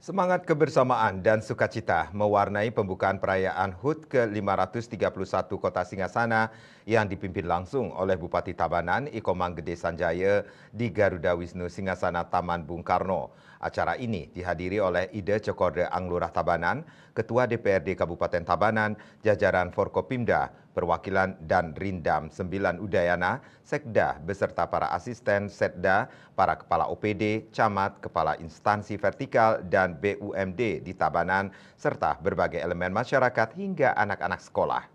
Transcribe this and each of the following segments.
Semangat kebersamaan dan sukacita mewarnai pembukaan perayaan HUT ke-531 Kota Singasana yang dipimpin langsung oleh Bupati Tabanan Iko Manggede Sanjaya di Garuda Wisnu Singasana Taman Bung Karno. Acara ini dihadiri oleh Ide Cokorde Anglurah Tabanan, Ketua DPRD Kabupaten Tabanan, jajaran Forkopimda, perwakilan dan Rindam 9 Udayana, Sekda beserta para asisten Setda, para kepala OPD, camat, kepala instansi vertikal dan BUMD di Tabanan, serta berbagai elemen masyarakat hingga anak-anak sekolah.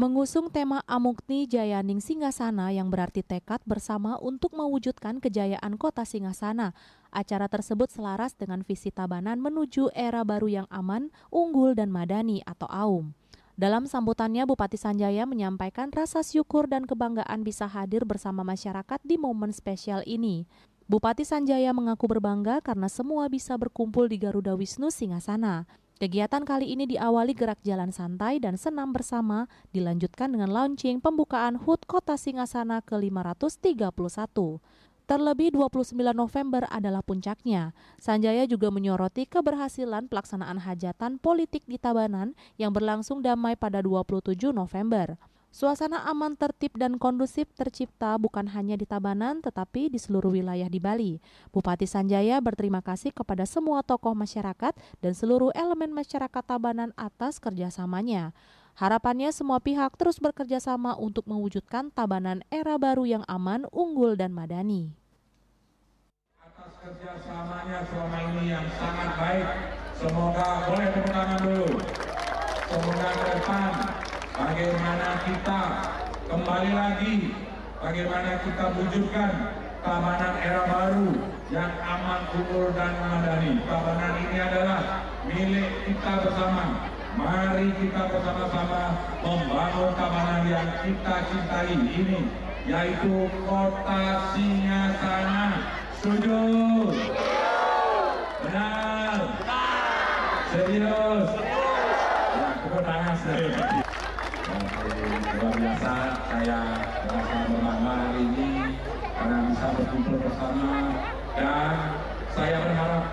Mengusung tema Amukni Jayaning Singasana yang berarti tekad bersama untuk mewujudkan kejayaan kota Singasana. Acara tersebut selaras dengan visi Tabanan menuju era baru yang aman, unggul dan madani atau AUM. Dalam sambutannya, Bupati Sanjaya menyampaikan rasa syukur dan kebanggaan bisa hadir bersama masyarakat di momen spesial ini. Bupati Sanjaya mengaku berbangga karena semua bisa berkumpul di Garuda Wisnu Singasana. Kegiatan kali ini diawali gerak jalan santai dan senam bersama, dilanjutkan dengan launching pembukaan HUT Kota Singasana ke-531. Terlebih 29 November adalah puncaknya. Sanjaya juga menyoroti keberhasilan pelaksanaan hajatan politik di Tabanan yang berlangsung damai pada 27 November. Suasana aman, tertib, dan kondusif tercipta bukan hanya di Tabanan tetapi di seluruh wilayah di Bali. Bupati Sanjaya berterima kasih kepada semua tokoh masyarakat dan seluruh elemen masyarakat Tabanan atas kerjasamanya. Harapannya semua pihak terus bekerja sama untuk mewujudkan Tabanan era baru yang aman, unggul, dan madani. Atas kerjasamanya selama ini yang sangat baik, semoga boleh tepuk tangan dulu. Semoga ke depan bagaimana kita kembali lagi, bagaimana kita wujudkan Tabanan era baru yang aman, unggul, dan madani. Tabanan ini adalah milik kita bersama. Mari kita bersama-sama membangun Tabanan yang kita cintai ini, yaitu Kota Singasana. Setuju? Benar? Serius? Ya, tepuk tangan serius. Luar biasa, saya merasa berbangga hari ini karena bisa berkumpul bersama, dan saya berharap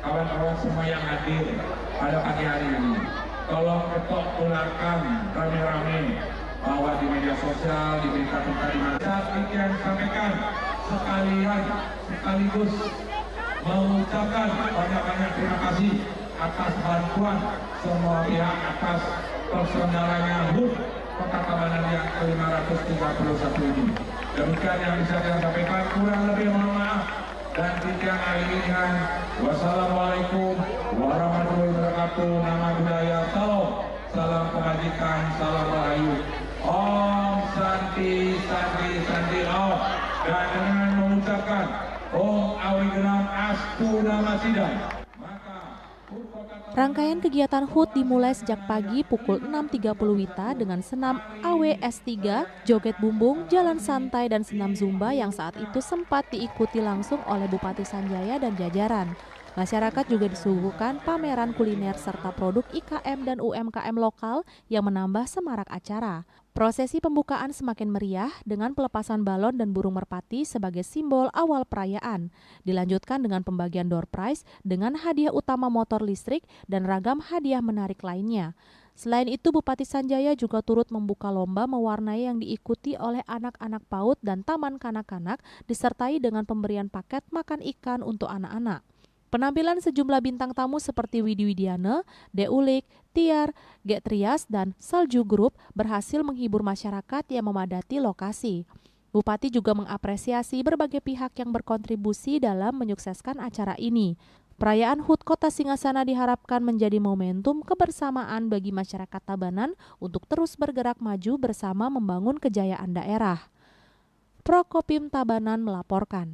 kawan-kawan semua yang hadir pada pagi hari ini tolong ketok tularkan rame-rame bahwa di media sosial, di berita-berita di mana saya sampaikan sekaligus mengucapkan banyak-banyak terima kasih atas bantuan semua pihak atas terselenggaranya HUT Kota Tabanan yang ke-531 ini. Demikian yang bisa saya sampaikan, kurang lebih mohon maaf dan tiang alihan. Wassalamualaikum warahmatullahi wabarakatuh. Nama budaya salam, salam kebajikan, salam rahayu. Om Santi Santi Santi Om. Dan dengan mengucapkan Om Awigenam Astu Namasida. Rangkaian kegiatan HUT dimulai sejak pagi pukul 6.30 WITA dengan senam AWS3, joget bumbung, jalan santai, dan senam Zumba yang saat itu sempat diikuti langsung oleh Bupati Sanjaya dan jajaran. Masyarakat juga disuguhkan pameran kuliner serta produk IKM dan UMKM lokal yang menambah semarak acara. Prosesi pembukaan semakin meriah dengan pelepasan balon dan burung merpati sebagai simbol awal perayaan. Dilanjutkan dengan pembagian door prize dengan hadiah utama motor listrik dan ragam hadiah menarik lainnya. Selain itu, Bupati Sanjaya juga turut membuka lomba mewarnai yang diikuti oleh anak-anak PAUD dan taman kanak-kanak, disertai dengan pemberian paket makan ikan untuk anak-anak. Penampilan sejumlah bintang tamu seperti Widi Widiana, Deulik, Tiar, Getrias, dan Salju Group berhasil menghibur masyarakat yang memadati lokasi. Bupati juga mengapresiasi berbagai pihak yang berkontribusi dalam menyukseskan acara ini. Perayaan HUT Kota Singasana diharapkan menjadi momentum kebersamaan bagi masyarakat Tabanan untuk terus bergerak maju bersama membangun kejayaan daerah. Prokopim Tabanan melaporkan.